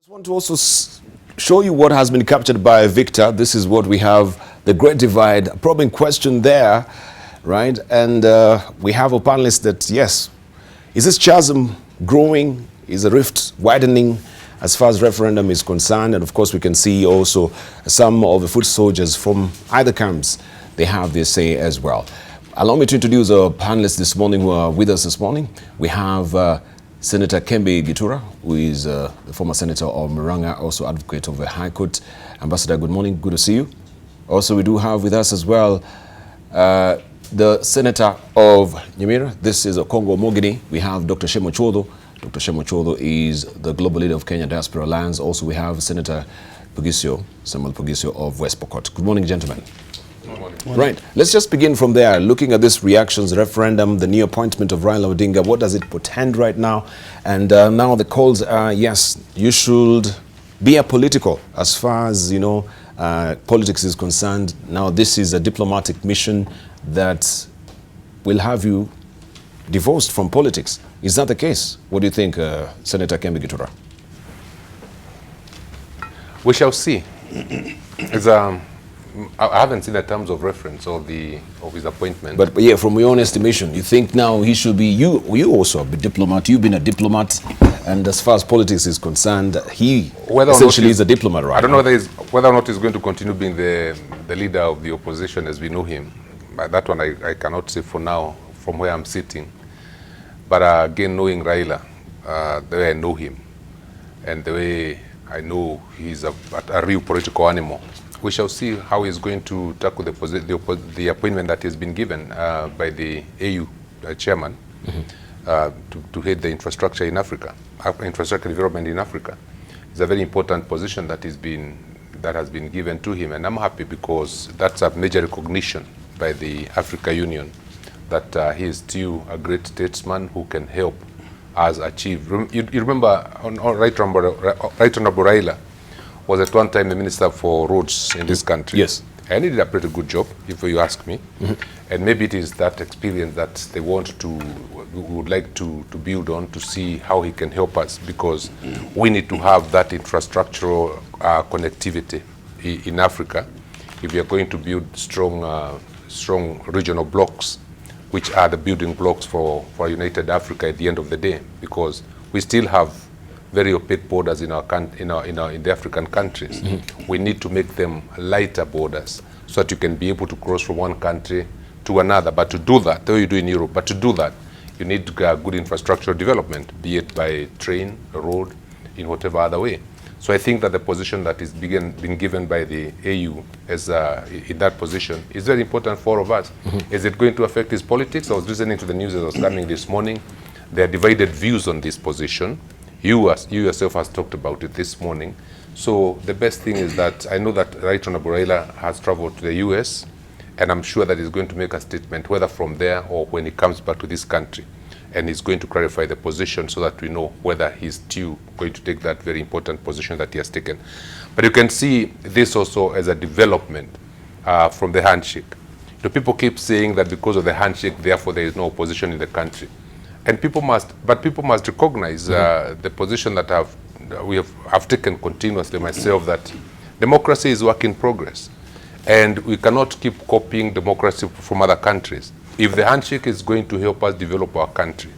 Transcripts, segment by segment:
I want to also show you what has been captured by Victor. This is what we have, the Great Divide, a probing question there, right? And we have a panelist that, yes, is this chasm growing? Is the rift widening as far as referendum is concerned? And of course, we can see also some of the foot soldiers from either camps, they have their say as well. Allow me to introduce our panelists this morning who are with us this morning. We have Senator Kembe Gitura, who is the former senator of Muranga, also advocate of the High Court. Ambassador, good morning. Good to see you. Also, we do have with us as well the senator of Nyamira. This is Okongo Mogini. We have Dr. Shemo Chodo. Dr. Shemo Chodo is the global leader of Kenya Diaspora Alliance. Also, we have Senator Pugisio, Samuel Pugisio of West Pokot. Good morning, gentlemen. Good morning. Right. Let's just begin from there. Looking at this reactions, referendum, the new appointment of Raila Odinga, what does it portend right now? And now the calls are, yes, you should be apolitical as far as, you know, politics is concerned. Now, this is a diplomatic mission that will have you divorced from politics. Is that the case? What do you think, Senator Kembe Gitura? We shall see. I haven't seen the terms of reference of his appointment. But yeah, from your own estimation, you think now he should be, you also a diplomat, you've been a diplomat, and as far as politics is concerned, he essentially is a diplomat, right? I don't know whether or not he's going to continue being the leader of the opposition as we know him. But that one I cannot say for now, from where I'm sitting. But again, knowing Raila, the way I know him, and the way I know he's a real political animal, we shall see how he's going to tackle the appointment that has been given by the AU chairman to head the infrastructure in Africa, infrastructure development in Africa. It's a very important position that has been given to him, and I'm happy because that's a major recognition by the Africa Union that he is still a great statesman who can help us achieve. You remember, Right Honorable Raila was at one time the Minister for Roads in this country. Yes. And he did a pretty good job, if you ask me. And maybe it is that experience that they would like to build on to see how he can help us, because we need to have that infrastructural connectivity in Africa if we are going to build strong regional blocks, which are the building blocks for United Africa at the end of the day, because we still have very opaque borders in the African countries. We need to make them lighter borders so that you can be able to cross from one country to another. But to do that, the way you do in Europe, but to do that, you need good infrastructural development, be it by train, road, in whatever other way. So I think that the position that is being given by the AU as in that position is very important for all of us. Is it going to affect his politics? I was listening to the news as I was coming this morning. There are divided views on this position. You yourself has talked about it this morning. So the best thing is that I know that Right Honorable Raila has traveled to the US, and I'm sure that he's going to make a statement, whether from there or when he comes back to this country. And he's going to clarify the position so that we know whether he's still going to take that very important position that he has taken. But you can see this also as a development from the handshake. The people keep saying that because of the handshake, therefore there is no opposition in the country. And people must recognize the position that I've taken continuously myself, that democracy is work in progress. And we cannot keep copying democracy from other countries. If the handshake is going to help us develop our country,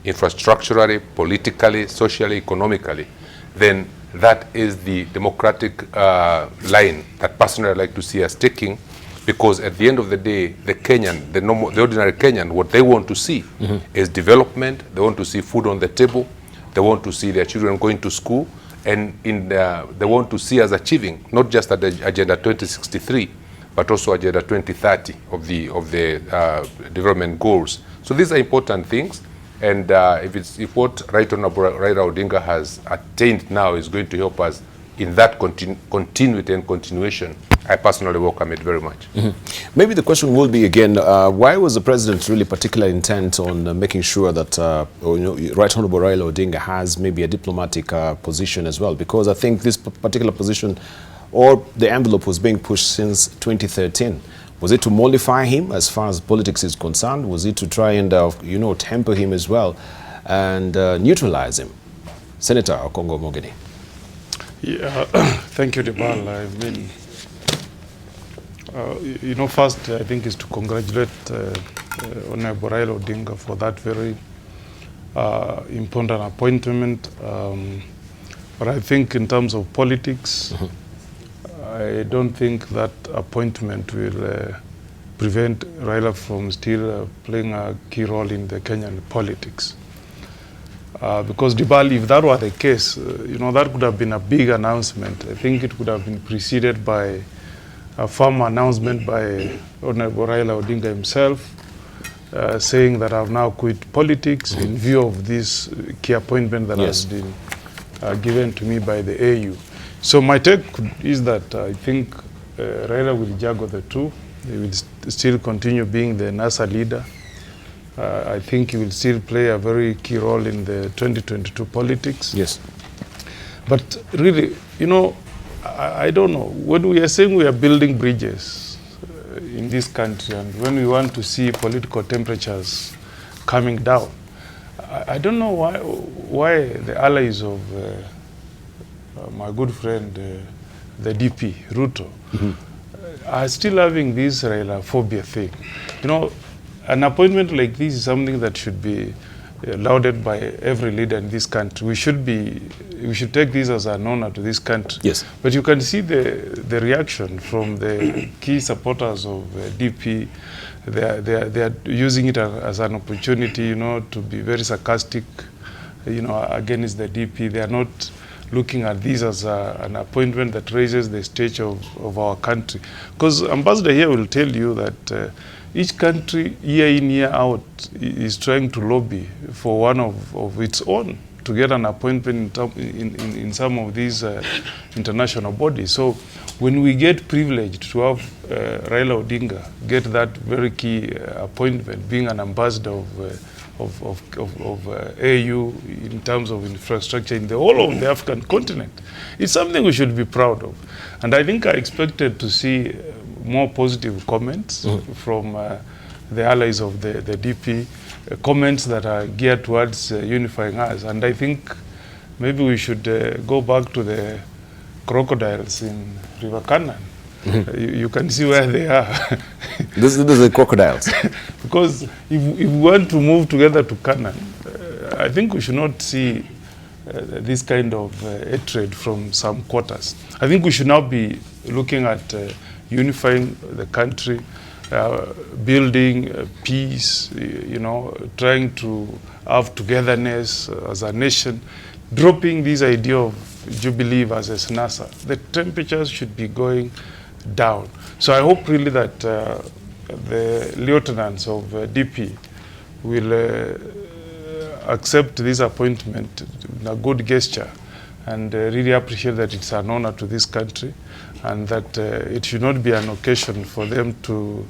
infrastructurally, politically, socially, economically, then that is the democratic line that personally I'd like to see us taking. Because at the end of the day, the Kenyan, the ordinary Kenyan, what they want to see is development. They want to see food on the table. They want to see their children going to school. And they want to see us achieving, not just at the Agenda 2063, but also Agenda 2030 of the development goals. So these are important things. And if what Right Honorable Raila Odinga has attained now is going to help us in that continuity and continuation, I personally welcome it very much. Maybe the question will be again, why was the president really particularly intent on making sure that Right Honorable Raila Odinga has maybe a diplomatic position as well? Because I think this particular position or the envelope was being pushed since 2013. Was it to mollify him as far as politics is concerned? Was it to try and temper him as well and neutralize him? Senator Okongo Mogini. Yeah, thank you, Debal. I mean, first, I think is to congratulate Honorable Raila Odinga for that very important appointment. But I think in terms of politics, I don't think that appointment will prevent Raila from still playing a key role in the Kenyan politics. Because Debal, if that were the case, that could have been a big announcement. I think it could have been preceded by a firm announcement by Honorable Raila Odinga himself, saying that I've now quit politics in view of this key appointment that has been given to me by the AU. So my take is that I think Raila will juggle the two. He will still continue being the NASA leader. I think he will still play a very key role in the 2022 politics. Yes. But really, I don't know. When we are saying we are building bridges in this country, and when we want to see political temperatures coming down, I don't know why the allies of my good friend, the DP Ruto, are still having this Raila phobia thing. An appointment like this is something that should be lauded by every leader in this country. We should take this as an honor to this country. Yes. But you can see the reaction from the key supporters of DP. They are using it as an opportunity, to be very sarcastic, against the DP. They are not looking at this as an appointment that raises the stage of our country. Because Ambassador here will tell you that each country, year in, year out, is trying to lobby for one of its own to get an appointment in some of these international bodies. So when we get privileged to have Raila Odinga get that very key appointment, being an ambassador of AU in terms of infrastructure in the whole of the African continent, it's something we should be proud of. And I think I expected to see more positive comments from the allies of the DP, comments that are geared towards unifying us. And I think maybe we should go back to the crocodiles in River Canaan. You can see where they are. This is the crocodiles. Because if we want to move together to Canaan, I think we should not see this kind of hatred from some quarters. I think we should now be looking at unifying the country, building peace, trying to have togetherness as a nation, dropping this idea of Jubilee versus NASA. The temperatures should be going down. So I hope really that the lieutenants of DP will accept this appointment in a good gesture and really appreciate that it's an honor to this country, and that it should not be an occasion for them to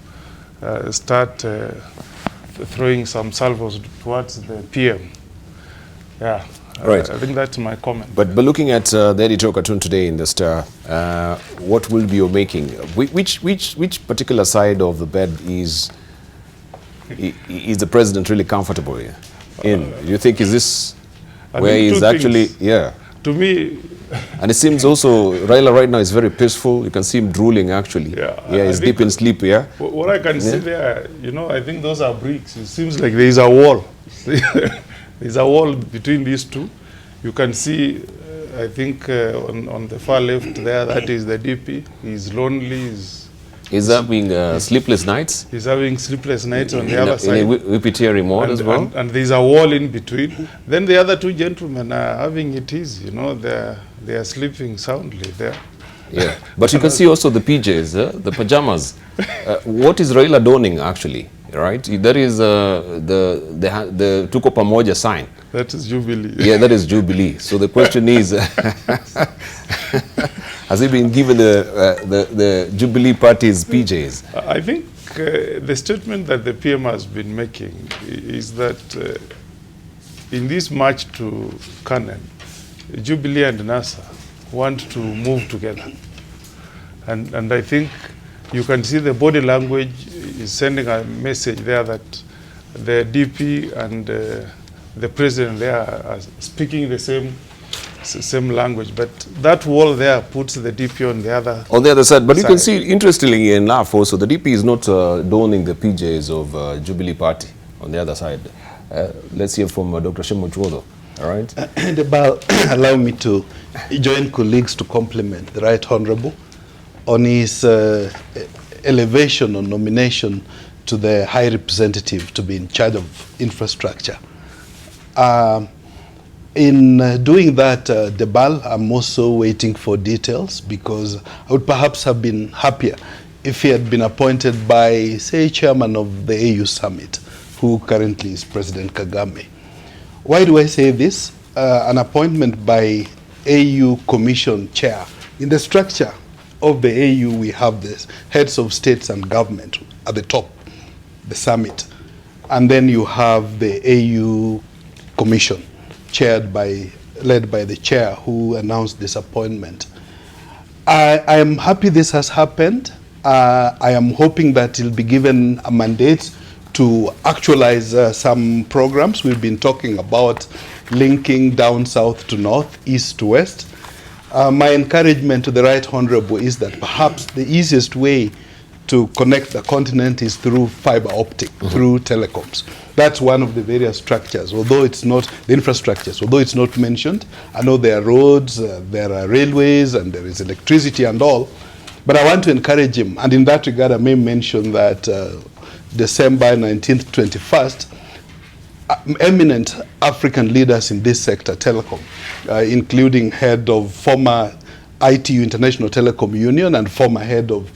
start throwing some salvos towards the PM. Yeah, right. I think that's my comment. But looking at the editorial cartoon today in the Star, what will be your making? Which particular side of the bed is the president really comfortable in? Do you think is this where he's actually, To me, and it seems also Raila right now is very peaceful. You can see him drooling actually. He's deep in sleep. What I can see there, I think those are bricks. It seems like there is a wall. There's a wall between these two. You can see, I think on the far left there, that is the DP. He's lonely. He's having sleepless nights. He's having sleepless nights on the other side. In a whippy mode as well. And there's a wall in between. Then the other two gentlemen are having it easy. They are sleeping soundly there. Yeah, but you can see also the PJs, the pajamas. What is Raila donning actually? Right, that is the Tuko Pamoja sign. That is Jubilee. Yeah, that is Jubilee. So the question is, has he been given the Jubilee Party's PJs? I think the statement that the PM has been making is that in this march to Canaan, Jubilee and NASA want to move together. And I think you can see the body language is sending a message there that the DP and the president there are speaking the same same language. But that wall there puts the DP on the other side. But you can see, interestingly enough, also the DP is not donning the PJs of Jubilee Party on the other side. Let's hear from Dr. Shemuchwodo. All right. Allow me to join colleagues to compliment the Right Honorable on his elevation or nomination to the High Representative to be in charge of infrastructure. In doing that, Debal, I'm also waiting for details, because I would perhaps have been happier if he had been appointed by, say, chairman of the AU Summit, who currently is President Kagame. Why do I say this? An appointment by AU Commission Chair. In the structure of the AU, we have the heads of states and government at the top, the summit. And then you have the AU Commission, led by the chair who announced this appointment. I am happy this has happened. I am hoping that he'll be given a mandate to actualize some programs. We've been talking about linking down south to north, east to west. My encouragement to the Right Honorable is that perhaps the easiest way to connect the continent is through fiber optic, through telecoms. That's one of the various structures, although it's not, the infrastructures, although it's not mentioned. I know there are roads, there are railways, and there is electricity and all. But I want to encourage him, and in that regard I may mention that December 19th, 21st, eminent African leaders in this sector, telecom, including head of former ITU, International Telecom Union, and former head of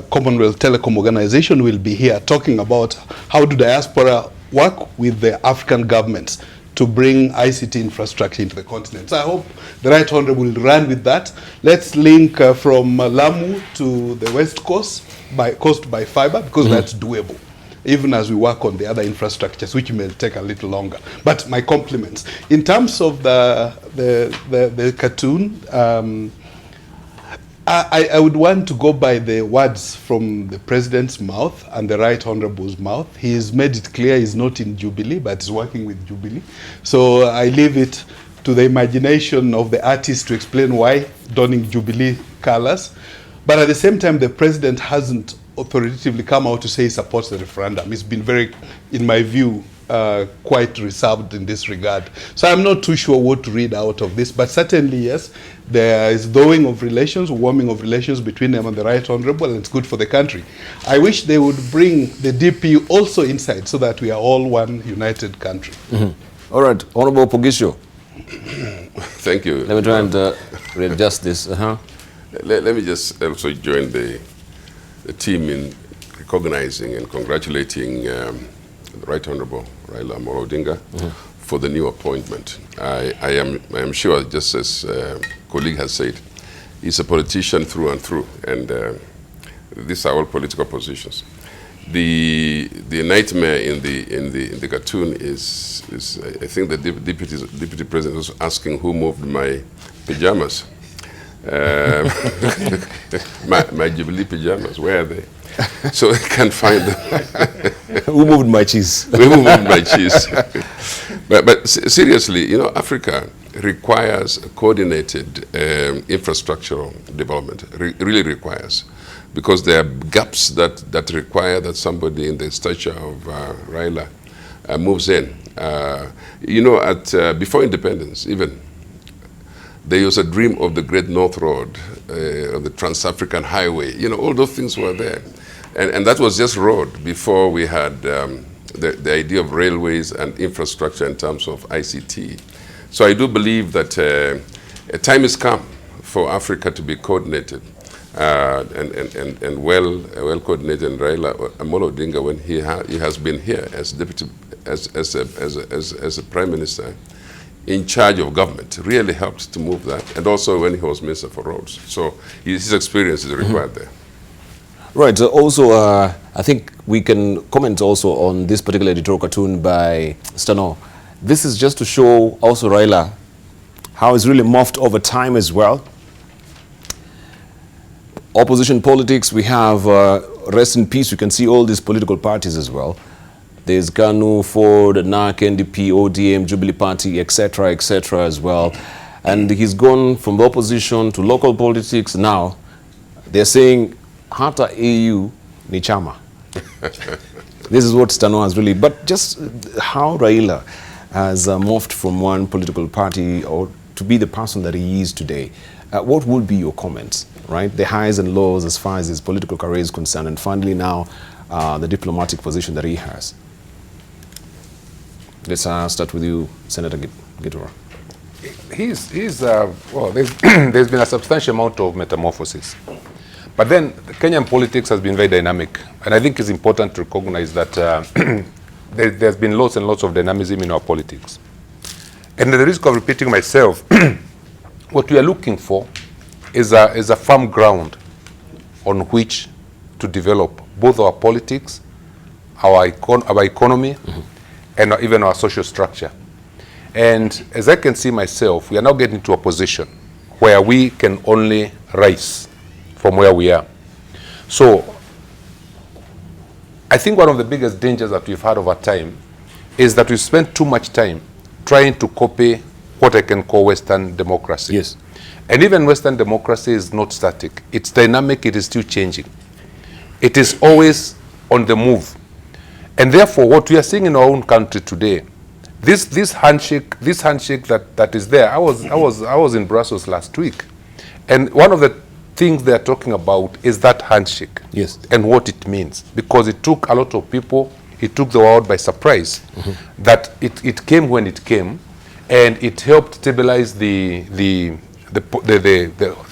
Commonwealth Telecom Organization, will be here talking about how do diaspora work with the African governments to bring ICT infrastructure into the continent. So I hope the Right Honorable will run with that. Let's link from Lamu to the West Coast by fiber, because that's doable, even as we work on the other infrastructures, which may take a little longer. But my compliments. In terms of the cartoon, I would want to go by the words from the President's mouth and the Right Honorable's mouth. He has made it clear he's not in Jubilee, but he's working with Jubilee. So I leave it to the imagination of the artist to explain why donning Jubilee colors. But at the same time, the President hasn't authoritatively come out to say he supports the referendum. He's been very, in my view, quite reserved in this regard. So I'm not too sure what to read out of this, but certainly, yes, there is thawing of relations, warming of relations between them and the Right Honorable, and it's good for the country. I wish they would bring the DP also inside so that we are all one united country. All right, Honorable Pogisho. Thank you. Let me try and readjust this. Let me just also join the team in recognizing and congratulating the Right Honorable Raila Odinga for the new appointment. I am sure, just as colleague has said, he's a politician through and through, and these are all political positions. The nightmare in the cartoon is I think the deputy president was asking who moved my pajamas. My Jubilee pajamas, where are they? So I can't find them. Who moved my cheese? Who moved my cheese? But seriously, you know, Africa requires a coordinated infrastructural development. Really requires, because there are gaps that require that somebody in the stature of Raila moves in. You know, before independence, even, there was a dream of the Great North Road, of the Trans-African Highway. You know, all those things were there. And that was just road before we had the idea of railways and infrastructure in terms of ICT. So I do believe that a time has come for Africa to be coordinated and well coordinated. And Raila Odinga, when he has been here as deputy, as a prime minister, in charge of government, really helped to move that, and also when he was minister for roads. So his experience is required there. Right. Also, I think we can comment also on this particular editorial cartoon by Stano. This is just to show also Raila how he's really morphed over time as well. Opposition politics, we have rest in peace. You can see all these political parties as well. There's GANU, Ford, NAC, NDP, ODM, Jubilee Party, etc., as well. and he's gone from the opposition to local politics. Now they're saying hata AU ni chama. This is what Stano has really, but just how Raila has morphed from one political party or to be the person that he is today. What would be your comments, right? The highs and lows as far as his political career is concerned, and finally now the diplomatic position that he has. Let's start with you, Senator Gitura. Well, there's been a substantial amount of metamorphosis. But then Kenyan politics has been very dynamic. And I think it's important to recognize that there's been lots and lots of dynamism in our politics. And at the risk of repeating myself, what we are looking for is a firm ground on which to develop both our politics, our economy, and even our social structure. And as I can see myself, we are now getting to a position where we can only rise from where we are. So I think one of the biggest dangers that we've had over time is that we spent too much time trying to copy what I can call Western democracy. Yes. And even Western democracy is not static. It's dynamic, it is still changing. It is always on the move. And therefore, what we are seeing in our own country today, this handshake that is there. I was in Brussels last week, and one of the things they are talking about is that handshake. Yes. And what it means, because it took a lot of people, it took the world by surprise, that it came when it came, and it helped stabilize the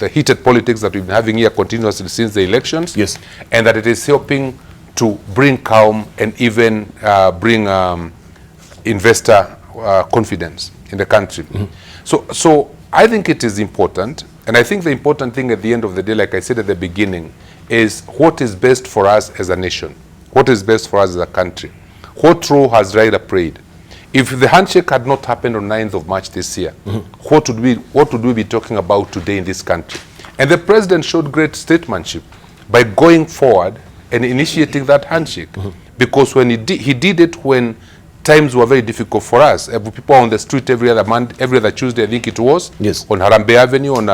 heated politics that we've been having here continuously since the elections. Yes. And that it is helping to bring calm and even bring investor confidence in the country. So I think it is important, and I think the important thing at the end of the day, like I said at the beginning, is what is best for us as a nation, what is best for us as a country. What role has Raila played? If the handshake had not happened on 9th of March this year, what would we be talking about today in this country? And the president showed great statesmanship by going forward and initiating that handshake, because when he did it when times were very difficult for us. People on the street every other Tuesday, I think it was, yes, on Harambee Avenue, in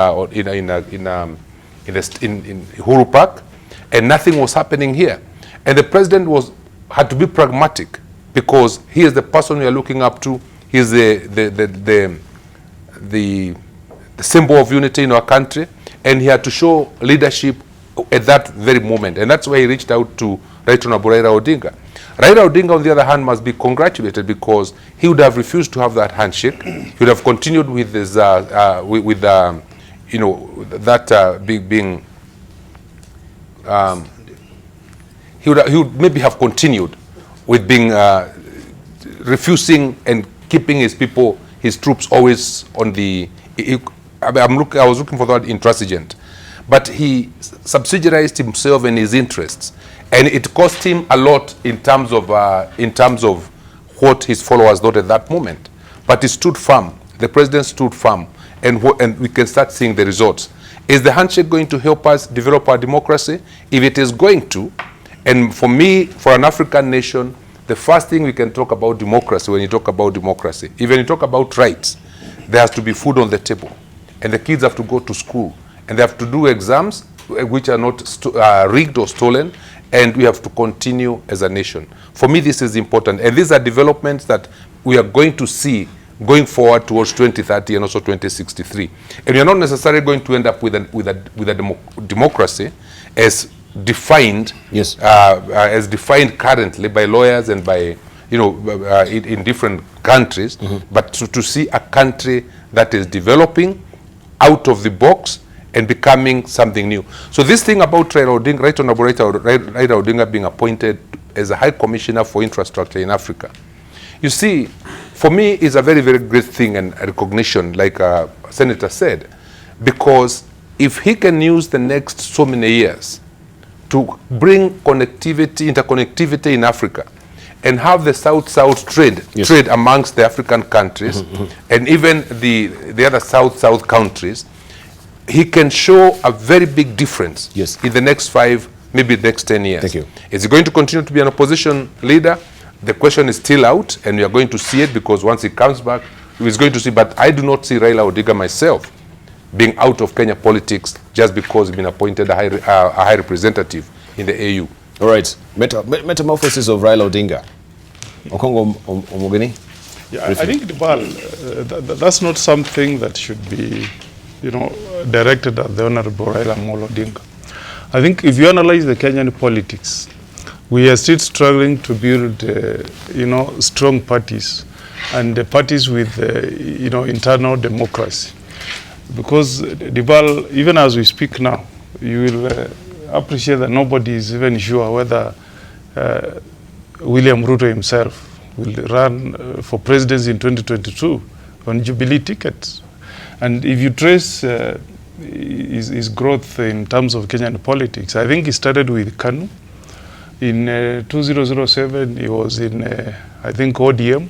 Uhuru Park, and nothing was happening here. And the president had to be pragmatic, because he is the person we are looking up to. He is the symbol of unity in our country, and he had to show leadership at that very moment. And that's why he reached out to Right Honorable Raila Odinga. Raila Odinga, on the other hand, must be congratulated, because he would have refused to have that handshake. He would have continued with his, he would maybe have continued with being refusing and keeping his people, his troops always on the. I was looking for the word intransigent, but he subsidiarized himself and his interests. And it cost him a lot in terms of what his followers thought at that moment. But he stood firm. The president stood firm, and we can start seeing the results. Is the handshake going to help us develop our democracy? If it is going to, and for me, for an African nation, the first thing we can talk about democracy, when you talk about democracy, even you talk about rights, there has to be food on the table, and the kids have to go to school, and they have to do exams which are not rigged or stolen, and we have to continue as a nation. For me, this is important. And these are developments that we are going to see going forward towards 2030 and also 2063. And we are not necessarily going to end up with a democracy as defined, yes, as defined currently by lawyers and by, in different countries, but to see a country that is developing out of the box and becoming something new. So this thing about Raila Odinga, Right Honorable Raila Odinga being appointed as a High Commissioner for Infrastructure in Africa, you see, for me, is a very, very great thing and a recognition, like Senator said, because if he can use the next so many years to bring interconnectivity in Africa, and have the South-South trade amongst the African countries, and even the other South-South countries, he can show a very big difference in the next 5, maybe the next 10 years. Thank you. Is he going to continue to be an opposition leader? The question is still out, and we are going to see it, because once he comes back, is going to see, but I do not see Raila Odinga myself being out of Kenya politics just because he's been appointed a high representative in the AU. All right, metamorphosis of Raila Odinga. Okongo Omogeni? Yeah, I think that's not something that should be, directed at the Honorable Raila Odinga. I think if you analyze the Kenyan politics, we are still struggling to build, strong parties and parties with, internal democracy. Because Dibal, even as we speak now, you will appreciate that nobody is even sure whether William Ruto himself will run for presidency in 2022 on Jubilee tickets. And if you trace his growth in terms of Kenyan politics, I think he started with KANU. In 2007, he was in, I think, ODM.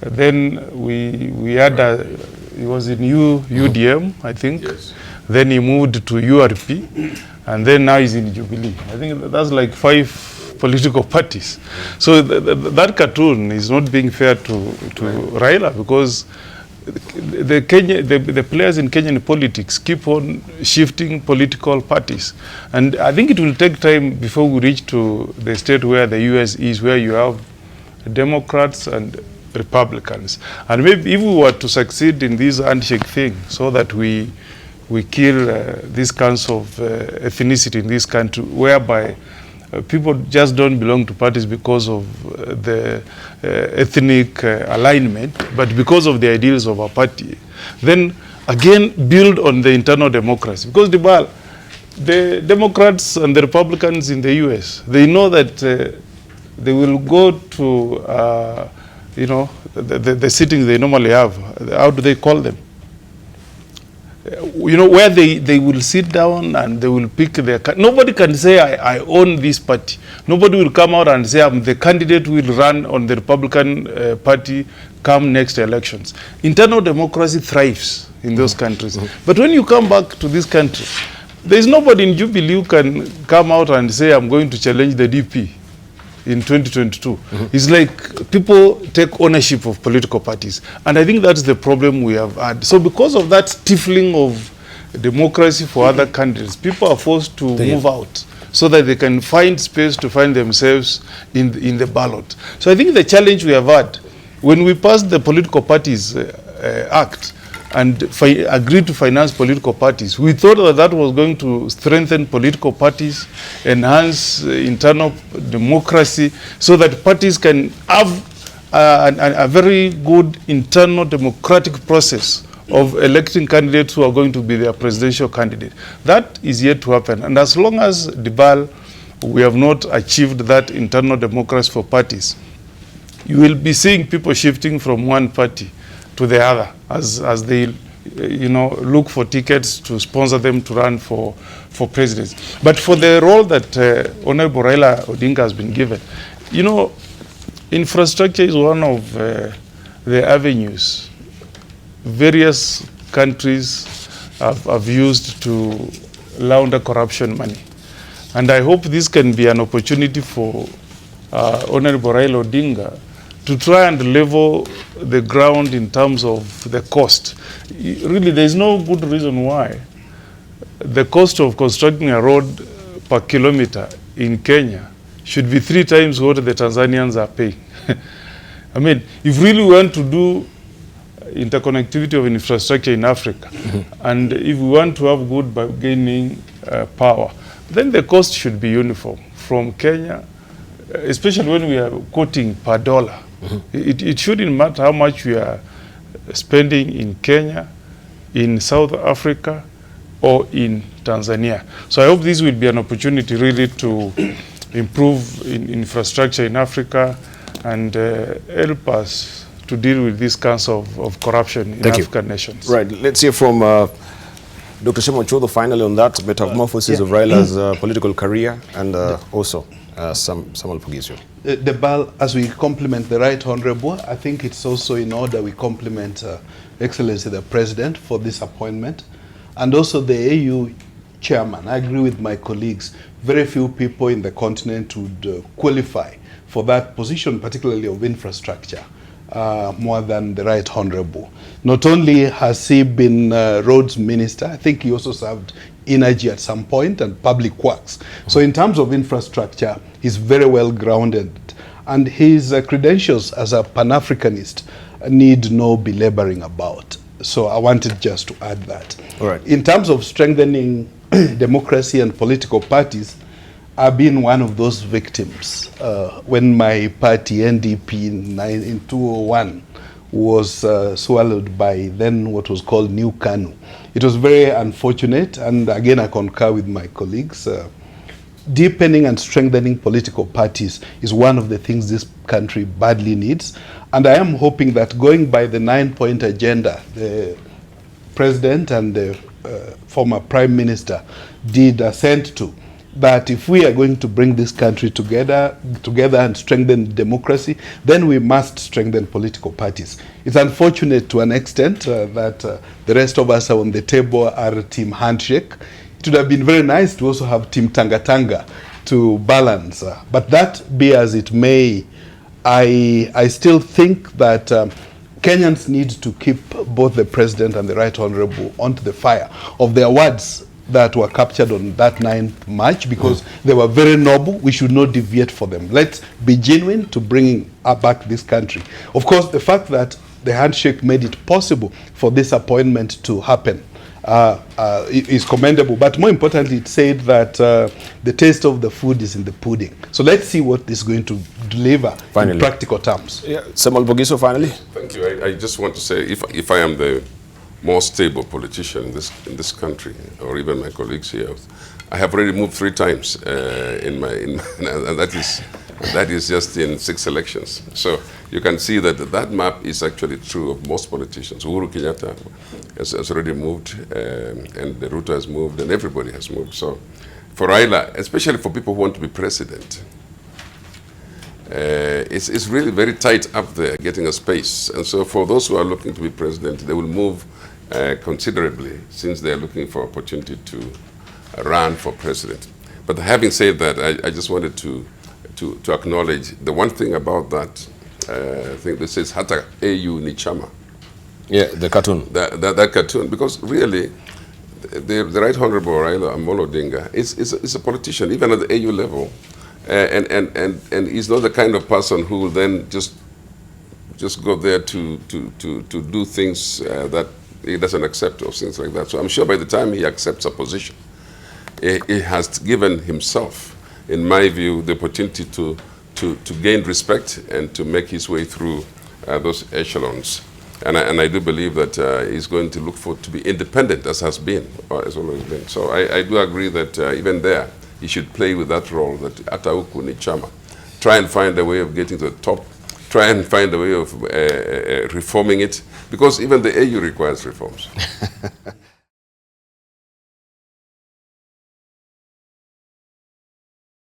Then we had he was in UDM, I think. Yes. Then he moved to URP, and then now he's in Jubilee. I think that's like 5 political parties. So that cartoon is not being fair to Raila, because the players in Kenyan politics keep on shifting political parties. And I think it will take time before we reach to the state where the US is, where you have Democrats and Republicans. And maybe if we were to succeed in this handshake thing, so that we kill these kinds of ethnicity in this country, whereby people just don't belong to parties because of the ethnic alignment, but because of the ideals of a party, then again build on the internal democracy. Because the Democrats and the Republicans in the US, they know that they will go to the sittings they normally have. How do they call them? Where they will sit down and they will pick their... Nobody can say, I own this party. Nobody will come out and say, the candidate will run on the Republican Party come next elections. Internal democracy thrives in those countries. But when you come back to this country, there is nobody in Jubilee who can come out and say, I'm going to challenge the DP in 2022. It's like people take ownership of political parties. And I think that's the problem we have had. So because of that stifling of democracy for other candidates, people are forced to move out so that they can find space to find themselves in the ballot. So I think the challenge we have had, when we passed the Political Parties Act, and agreed to finance political parties, we thought that was going to strengthen political parties, enhance internal democracy, so that parties can have a very good internal democratic process of electing candidates who are going to be their presidential candidate. That is yet to happen. And as long as we have not achieved that internal democracy for parties, you will be seeing people shifting from one party to the other as they look for tickets to sponsor them to run for presidents. But for the role that Honorable Raila Odinga has been given, infrastructure is one of the avenues various countries have used to launder corruption money. And I hope this can be an opportunity for Honorable Raila Odinga to try and level the ground in terms of the cost. Really, there's no good reason why the cost of constructing a road per kilometer in Kenya should be 3 times what the Tanzanians are paying. I mean, if really we want to do interconnectivity of infrastructure in Africa, and if we want to have good bargaining power, then the cost should be uniform from Kenya, especially when we are quoting per dollar. It shouldn't matter how much we are spending in Kenya, in South Africa, or in Tanzania. So I hope this will be an opportunity really to improve infrastructure in Africa and help us to deal with these kinds of corruption in African nations. Right. Let's hear from Dr. Shema Ochodo finally on that metamorphosis of Raila's political career, and also Samuel Pugizio. Debal, as we compliment the Right Honorable, I think it's also in order we compliment Excellency the President for this appointment, and also the AU Chairman. I agree with my colleagues. Very few people in the continent would qualify for that position, particularly of infrastructure. more than the Right Honorable. Not only has he been roads minister, I think he also served energy at some point and public works. So in terms of infrastructure, he's very well grounded. And his credentials as a Pan-Africanist need no belaboring about. So I wanted just to add that. All right. In terms of strengthening democracy and political parties, I've been one of those victims. When my party, NDP, in 2001, was swallowed by then what was called New Kanu. It was very unfortunate, and again I concur with my colleagues. Deepening and strengthening political parties is one of the things this country badly needs. And I am hoping that going by the 9-point agenda, the President and the former Prime Minister did assent to, that if we are going to bring this country together and strengthen democracy, then we must strengthen political parties. It's unfortunate to an extent that the rest of us are on the table are Team Handshake. It would have been very nice to also have Team Tanga Tanga to balance. But that be as it may, I still think that Kenyans need to keep both the President and the Right Honorable onto the fire of their words that were captured on that 9th March, because they were very noble. We should not deviate for them. Let's be genuine to bringing back this country. Of course, the fact that the handshake made it possible for this appointment to happen is commendable, but more importantly, it said that the taste of the food is in the pudding. So let's see what this is going to deliver in practical terms. Yeah. Samuel Bogiso, finally. Thank you. I just want to say, if I am the more stable politician in this country, or even my colleagues here, I have already moved 3 times and that is just in 6 elections. So you can see that that map is actually true of most politicians. Uhuru Kenyatta has already moved, and Ruto has moved, and everybody has moved. So for Raila, especially for people who want to be president, it's really very tight up there, getting a space. And so for those who are looking to be president, they will move considerably, since they're looking for opportunity to run for president. But having said that, I just wanted to acknowledge the one thing about that thing that says Hata AU ni chama. Yeah, the cartoon. That cartoon, because really, the Right Honorable Raila Odinga is a politician, even at the AU level, and he's not the kind of person who will then just go there to do things that he doesn't accept, or things like that. So I'm sure by the time he accepts a position, he has given himself, in my view, the opportunity to gain respect and to make his way through those echelons. And I do believe that he's going to look to be independent, as has been, or has always been. So I do agree that even there, he should play with that role, that Atauku ni chama. Try and find a way of getting to the top. Try and find a way of reforming it, because even the AU requires reforms.